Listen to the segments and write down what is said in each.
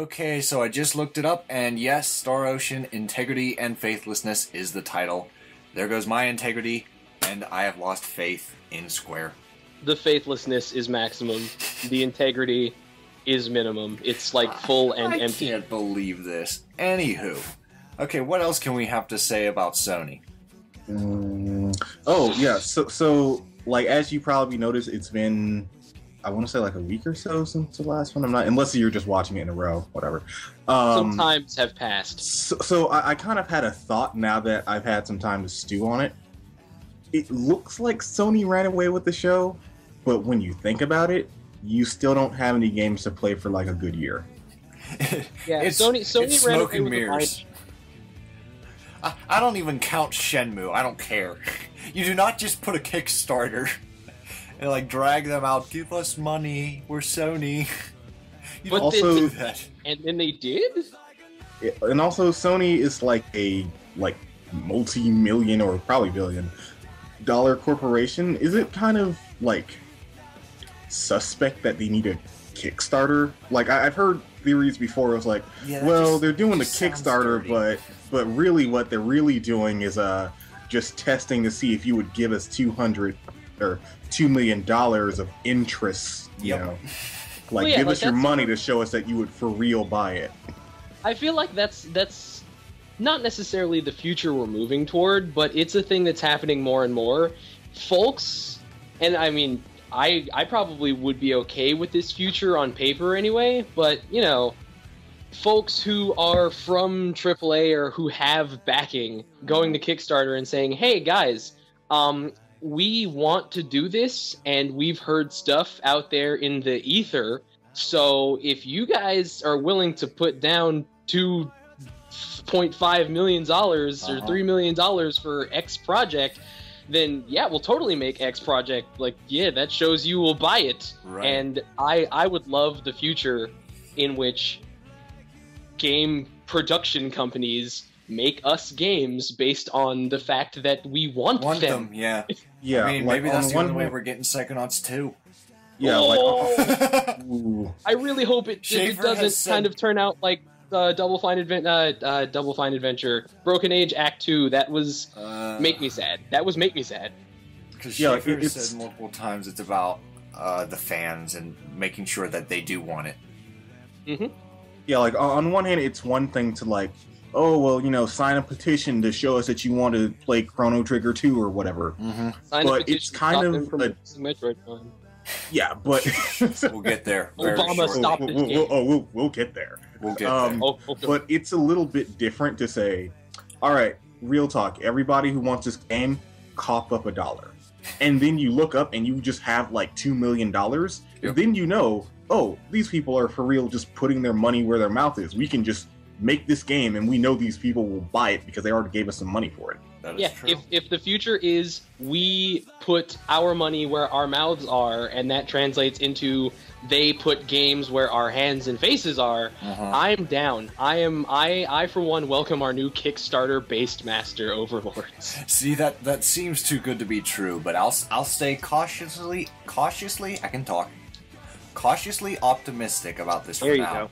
Okay, so I just looked it up, and yes, Star Ocean, Integrity and Faithlessness is the title. There goes my integrity, and I have lost faith in Square. The faithlessness is maximum. The integrity is minimum. It's like full and empty. I can't believe this. Anywho. Okay, what else can we have to say about Sony? Oh, yeah, so, like, as you probably noticed, it's been, I want to say, like, a week or so since the last one. I'm not, unless you're just watching it in a row, whatever. Some times have passed. So I kind of had a thought now that I've had some time to stew on it. It looks like Sony ran away with the show, but when you think about it, you still don't have any games to play for, like, a good year. Yeah, it's Sony ran away with mirrors. I don't even count Shenmue. I don't care. You do not just put a Kickstarter and like drag them out. Give us money. We're Sony. You but also do that. And then they did. And also, Sony is like a multi-million or probably billion-dollar corporation. Is it kind of like suspect that they need a Kickstarter? Like I've heard theories before. It was like, well, they're doing the Kickstarter, but really what they're really doing is just testing to see if you would give us $200 or $2 million of interest. You know, like give us your money to show us that you would for real buy it. I feel like that's not necessarily the future we're moving toward, but it's a thing that's happening more and more. Folks, and I mean, I probably would be okay with this future on paper anyway, but, you know, folks who are from AAA or who have backing going to Kickstarter and saying, hey, guys, we want to do this, and we've heard stuff out there in the ether, so if you guys are willing to put down $2.5 million or $3 million for X project, then yeah, we'll totally make X project. Like, yeah, that shows you will buy it. Right. And I would love the future in which game production companies make us games based on the fact that we want them. Yeah. Yeah. I mean, like, maybe that's the only way we're getting Psychonauts 2. Yeah, I really hope it doesn't kind of turn out like Double Fine Adventure, Broken Age Act 2. That was make me sad. That was make me sad. Because Schaefer said multiple times it's about the fans and making sure that they do want it. Mm-hmm. Yeah, like on one hand, it's one thing to like, oh well, you know, sign a petition to show us that you want to play Chrono Trigger 2 or whatever. Mm-hmm. But it's kind of Metroid Prime. Yeah, but we'll get there. Obama stopped this game. We'll get there. We'll get there. Okay. But it's a little bit different to say, all right, real talk. Everybody who wants this game, cough up $1, and then you look up and you just have like $2 million. Yep. Then you know, oh, these people are for real, just putting their money where their mouth is. We can just make this game, and we know these people will buy it because they already gave us some money for it. That is true. If the future is we put our money where our mouths are, and that translates into they put games where our hands and faces are, I'm down. I for one welcome our new Kickstarter based master overlords. See, that seems too good to be true, but I'll stay cautiously I can talk. Cautiously optimistic about this for now.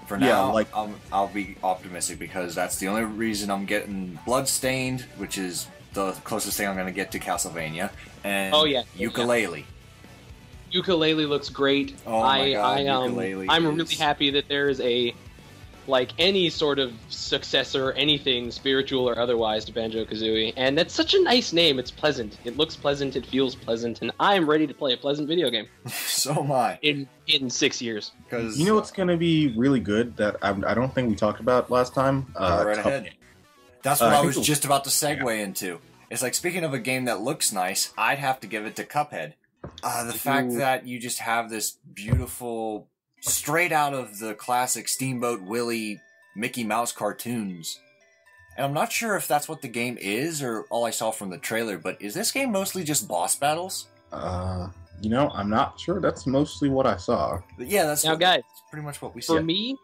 For now, like, I'll be optimistic because that's the only reason I'm getting Bloodstained, which is the closest thing I'm going to get to Castlevania, and Ukulele. Ukulele looks great. Oh my god, Ukulele I'm really happy that there is a, like, any sort of successor, anything, spiritual or otherwise, to Banjo-Kazooie, and that's such a nice name. It's pleasant. It looks pleasant, it feels pleasant, and I'm ready to play a pleasant video game. So am I. In 6 years. You know what's going to be really good that I don't think we talked about last time? Right ahead. That's what I was just about to segue into. It's like, speaking of a game that looks nice, I'd have to give it to Cuphead. The fact that you just have this beautiful, straight out of the classic Steamboat Willie Mickey Mouse cartoons. And I'm not sure if that's what the game is, or all I saw from the trailer, but is this game mostly just boss battles? You know, I'm not sure. That's mostly what I saw. But yeah, that's pretty much what we see. For me,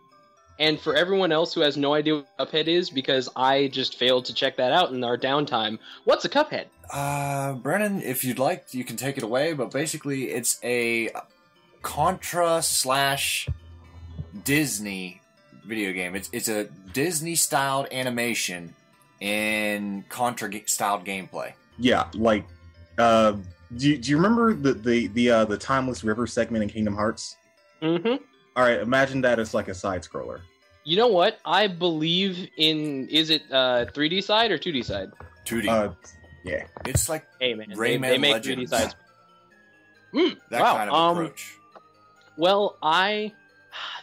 and for everyone else who has no idea what Cuphead is, because I just failed to check that out in our downtime, what's a Cuphead? Brennan, if you'd like, you can take it away, but basically it's a Contra / Disney video game. It's a Disney-styled animation in Contra-styled gameplay. Yeah, like, do you remember the Timeless River segment in Kingdom Hearts? Mm-hmm. All right, imagine that as like a side scroller. You know what? I believe in. Is it 3D side or 2D side? 2D. Yeah. It's like Hey man, Rayman they make Legends. 3D sides. That Wow. kind of approach. Well, I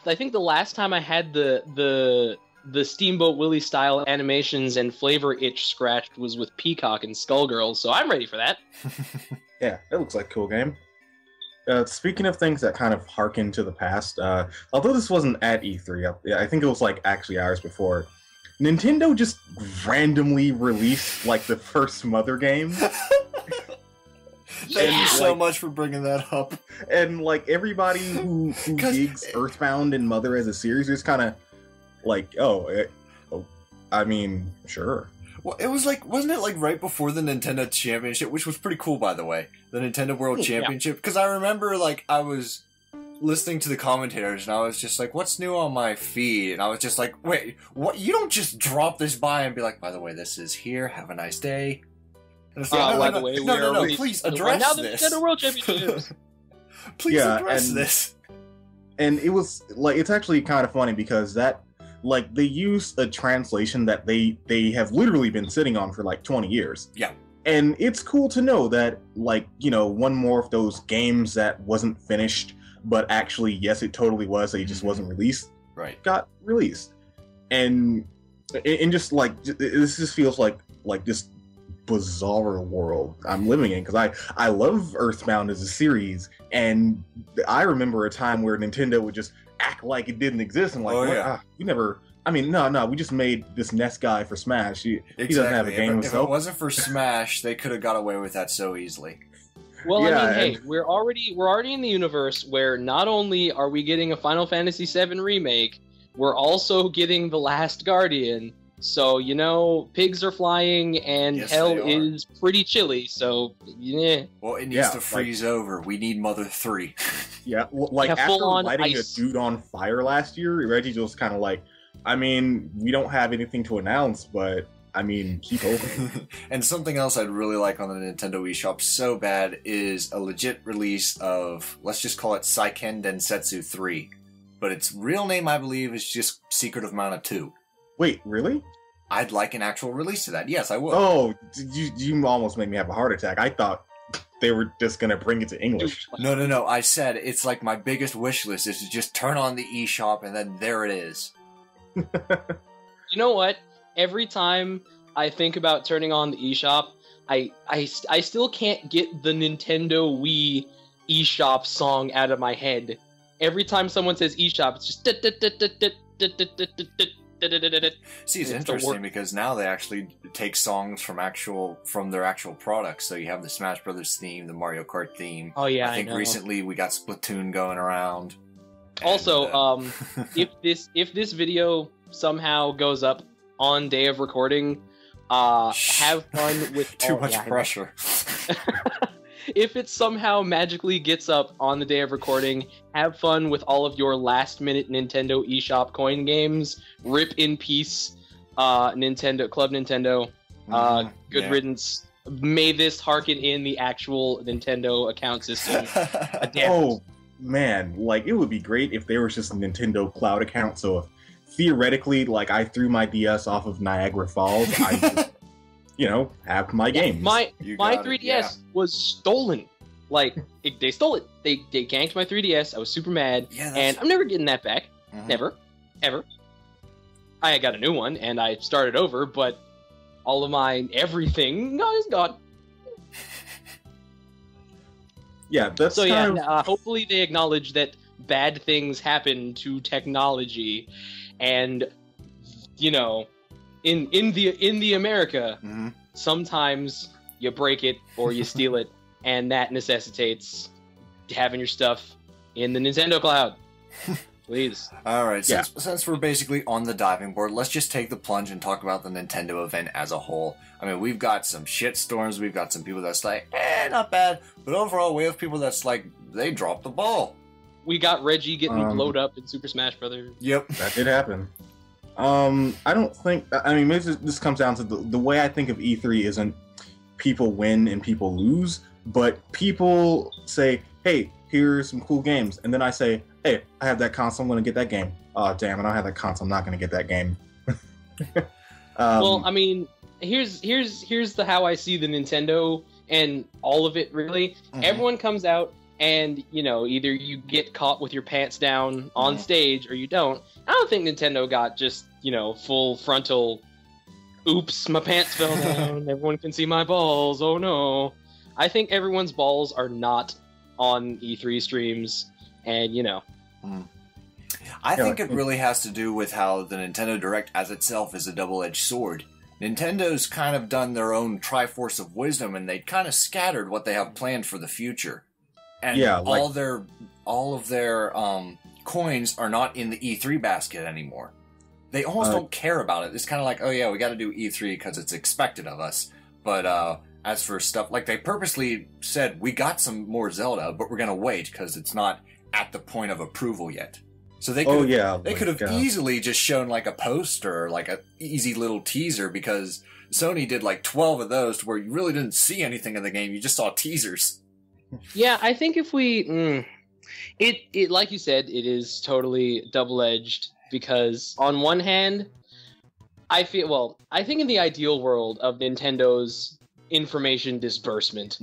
think the last time I had the Steamboat Willie style animations and flavor itch scratched was with Peacock and Skullgirls, so I'm ready for that. Yeah, it looks like a cool game. Speaking of things that kind of harken to the past, although this wasn't at E3, I think it was like actually hours before, Nintendo just randomly released like the first Mother game. Thank you so much for bringing that up. And like everybody who digs Earthbound and Mother as a series is kind of like, I mean, sure. Well, it was like, wasn't it like right before the Nintendo Championship, which was pretty cool, by the way, the Nintendo World Championship? Because I remember, like, I was listening to the commentators, and I was just like, "What's new on my feed?" And I was just like, "Wait, what? You don't just drop this by and be like, by the way, this is here. Have a nice day." And it's like, by the way, no, please address now this. the Nintendo World Championships. Please address this. And it was like, it's actually kind of funny because that. Like, they use a translation that they have literally been sitting on for, like, 20 years. Yeah. And it's cool to know that, like, you know, one more of those games that wasn't finished, but actually, yes, it totally was, it just wasn't released, right, got released. And just, like, this just feels like this bizarre world I'm living in, because I love Earthbound as a series, and I remember a time where Nintendo would just act like it didn't exist and like, we never. I mean, no, we just made this NES guy for Smash. He doesn't have a game himself. If it wasn't for Smash, they could have got away with that so easily. Well, yeah, I mean, hey, we're already in the universe where not only are we getting a Final Fantasy VII remake, we're also getting The Last Guardian. So, you know, pigs are flying and hell is pretty chilly, so, yeah. Well, it needs to freeze over. We need Mother 3. Yeah, like, after lighting a dude on fire last year, Reggie was kind of like, I mean, we don't have anything to announce, but, I mean, keep hoping. And something else I'd really like on the Nintendo eShop so bad is a legit release of, let's just call it Seiken Densetsu 3. But its real name, I believe, is just Secret of Mana 2. Wait, really? I'd like an actual release of that. Yes, I would. Oh, you almost made me have a heart attack. I thought they were just going to bring it to English. No. I said it's like my biggest wish list is to just turn on the eShop and then there it is. You know what? Every time I think about turning on the eShop, I still can't get the Nintendo Wii eShop song out of my head. Every time someone says eShop, it's just... See, it's interesting because now they actually take songs from their actual products. So you have the Smash Brothers theme, the Mario Kart theme. Oh yeah, I think recently we got Splatoon going around. Also, if this video somehow goes up on day of recording, have fun with too much pressure. If it somehow magically gets up on the day of recording, have fun with all of your last-minute Nintendo eShop coin games. Rip in peace, Nintendo Club Nintendo. Good riddance. May this harken in the actual Nintendo account system. Oh, man. Like, it would be great if there was just a Nintendo Cloud account, so if theoretically, like, I threw my DS off of Niagara Falls, I just... have my games. My 3DS was stolen. Like, they stole it. They ganked my 3DS. I was super mad. Yeah, and I'm never getting that back. Never. Ever. I got a new one, and I started over, but all of my everything is gone. Yeah, that's so hopefully they acknowledge that bad things happen to technology, and, in the America, sometimes you break it or you steal it, and that necessitates having your stuff in the Nintendo Cloud. Please. All right, since we're basically on the diving board, let's just take the plunge and talk about the Nintendo event as a whole. I mean, we've got some shitstorms, we've got some people that's like, not bad, but overall we have people that's like, they dropped the ball. we got Reggie getting blowed up in Super Smash Brothers. Yep, that did happen. I don't think. I mean, maybe this comes down to the way I think of E3 isn't people win and people lose, but people say, "Hey, here's some cool games," and then I say, "Hey, I have that console. I'm going to get that game." Oh, damn! I don't have that console. I'm not going to get that game. Well, I mean, here's the how I see the Nintendo and all of it. Really, everyone comes out. And, you know, either you get caught with your pants down on stage or you don't. I don't think Nintendo got just, you know, full frontal, oops, my pants fell down, everyone can see my balls, oh no. I think everyone's balls are not on E3 streams, and, you know. I think it really has to do with how the Nintendo Direct as itself is a double-edged sword. Nintendo's kind of done their own Triforce of Wisdom, and they kind of scattered what they have planned for the future. And all of their coins are not in the E3 basket anymore. They almost don't care about it. It's kind of like, oh yeah, we got to do E3 because it's expected of us. But as for stuff, like they purposely said, we got some more Zelda, but we're going to wait because it's not at the point of approval yet. So they could have easily just shown like a poster or like a easy little teaser, because Sony did like 12 of those to where you really didn't see anything in the game. You just saw teasers. Yeah, I think if we... It like you said, it is totally double-edged, because on one hand, I think in the ideal world of Nintendo's information disbursement,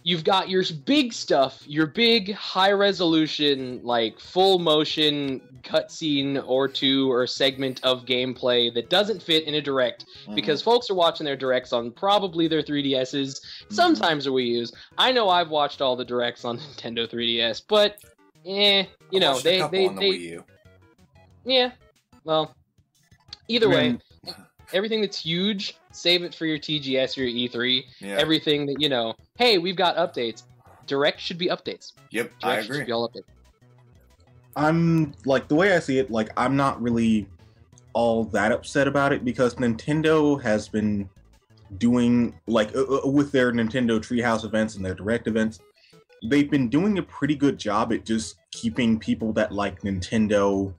you've got your big stuff, your big high-resolution, like, full-motion cutscene or two or segment of gameplay that doesn't fit in a Direct, because folks are watching their Directs on probably their 3DSs, sometimes their Wii U's. I know I've watched all the Directs on Nintendo 3DS, but, you know, they on the Wii U. Yeah, well, either way, everything that's huge, save it for your TGS or your E3. Yeah. Everything that, you know, hey, we've got updates. Direct should be updates. Yep, Direct I agree. Should be all updates. I'm, like, the way I see it, like, I'm not really all that upset about it, because Nintendo has been doing, like, with their Nintendo Treehouse events and their Direct events, they've been doing a pretty good job at just keeping people that like Nintendo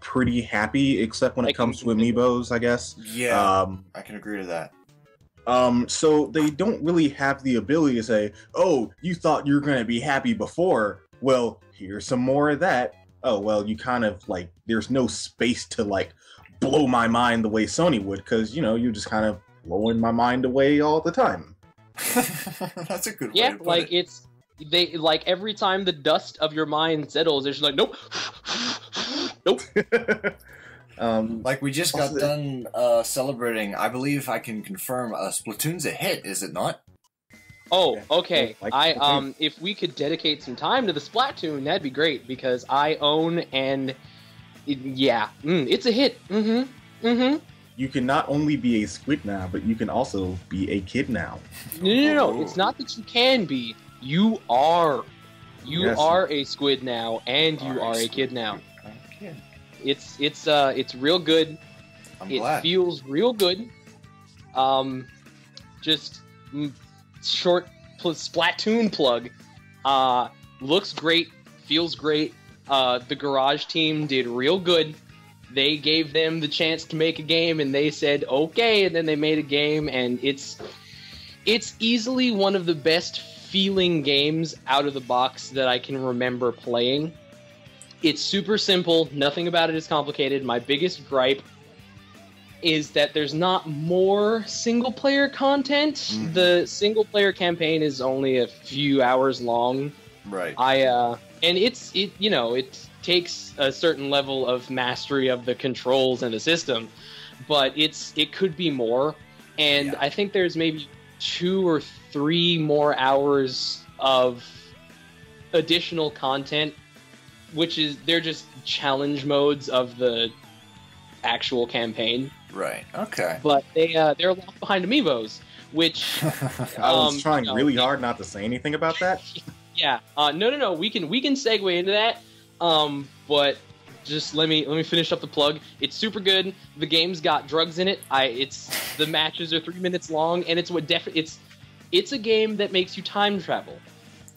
pretty happy, except when it comes to Amiibos, I guess. Yeah, I can agree to that. So they don't really have the ability to say, oh, you thought you were going to be happy before, well, here's some more of that. Oh, well, you kind of, like, there's no space to, like, blow my mind the way Sony would, because, you know, you're just kind of blowing my mind away all the time. That's a good way to put like, it. it's, they, like, every time the dust of your mind settles, it's just like, nope. Nope. Like, we just got done celebrating, I believe I can confirm, Splatoon's a hit, is it not? Oh, okay. If we could dedicate some time to the Splatoon, that'd be great, because I own and it's a hit. You can not only be a squid now, but you can also be a kid now. No. It's not that you can be. You are. You are a squid now, and you are a kid now. It's real good. It feels real good. Just short Splatoon plug. Looks great, feels great. The Garage team did real good. They gave them the chance to make a game, and they said okay, and then they made a game, and it's easily one of the best feeling games out of the box that I can remember playing. It's super simple. Nothing about it is complicated. My biggest gripe is that there's not more single-player content. The single-player campaign is only a few hours long. Right. And it takes a certain level of mastery of the controls and the system, but it could be more. And I think there's maybe 2 or 3 more hours of additional content, which is, they're just challenge modes of the actual campaign. Right. Okay. But they're locked behind Amiibos, which I was trying really hard not to say anything about that. Yeah. No. We can segue into that. But just let me finish up the plug. It's super good. The game's got drugs in it. The matches are 3 minutes long, and it's a game that makes you time travel.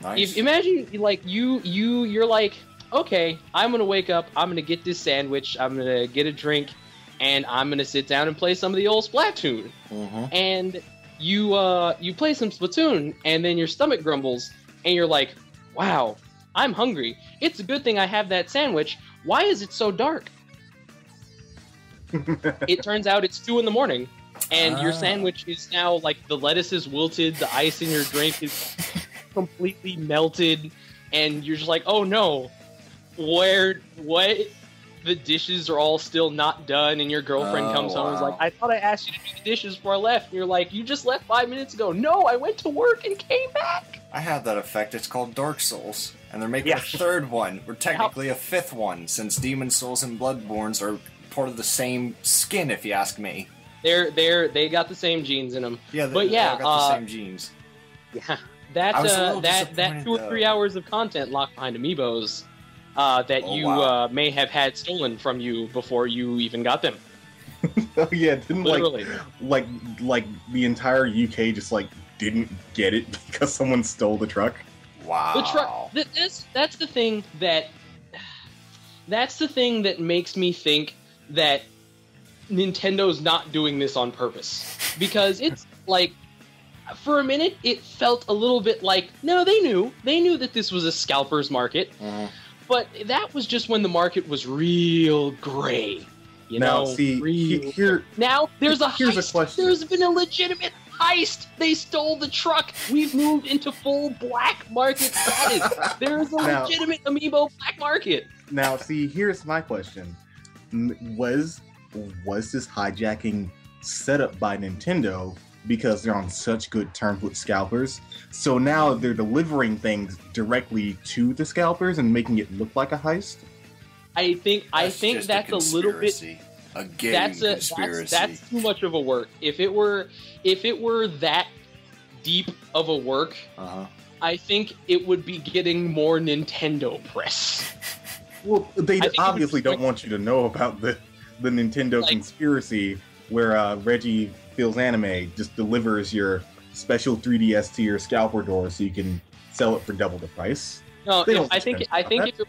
Nice. Imagine like you're like, okay, I'm gonna wake up, I'm gonna get this sandwich, I'm gonna get a drink, and I'm gonna sit down and play some of the old Splatoon. And you play some Splatoon, and then your stomach grumbles, and you're like, wow, I'm hungry. It's a good thing I have that sandwich. Why is it so dark? It turns out it's 2 in the morning, and your sandwich is now like the lettuce is wilted, the ice in your drink is completely melted, and you're just like, oh no, what? The dishes are all still not done, and your girlfriend comes home and is like, I thought I asked you to do the dishes before I left. And you're like, you just left 5 minutes ago. No, I went to work and came back. I have that effect. It's called Dark Souls, and they're making a 3rd one, or technically a 5th one, since Demon Souls and Bloodborns are part of the same skin, if you ask me. They got the same genes in them. Yeah, they got the same genes. Yeah, that 2 or 3 hours of content locked behind Amiibos that you may have had stolen from you before you even got them. Oh yeah, didn't Literally. like the entire UK just like didn't get it because someone stole the truck. Wow. The truck. That's the thing that. That's the thing that makes me think that Nintendo's not doing this on purpose, because it's like, for a minute it felt a little bit like, no, they knew that this was a scalper's market. But that was just when the market was real gray. Now, see, now there's a here's heist. a question. There's been a legitimate heist. They stole the truck. We've moved into full black market status. There's a legitimate Amiibo black market. Now, see, here's my question: was this hijacking set up by Nintendo because they're on such good terms with scalpers? So now they're delivering things directly to the scalpers and making it look like a heist? I think that's a little bit. A game conspiracy. That's too much of a work. If it were that deep of a work, I think it would be getting more Nintendo press. Well, they obviously don't want you to know about the Nintendo conspiracy where Reggie Feels Anime just delivers your special 3DS to your scalper door so you can sell it for double the price. No, I think if it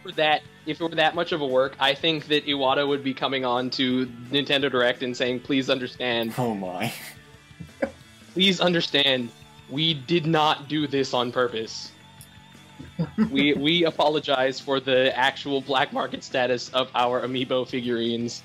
were that much of a work, I think that Iwata would be coming on to Nintendo Direct and saying, "Please understand." Oh my! Please understand, we did not do this on purpose. we apologize for the actual black market status of our Amiibo figurines.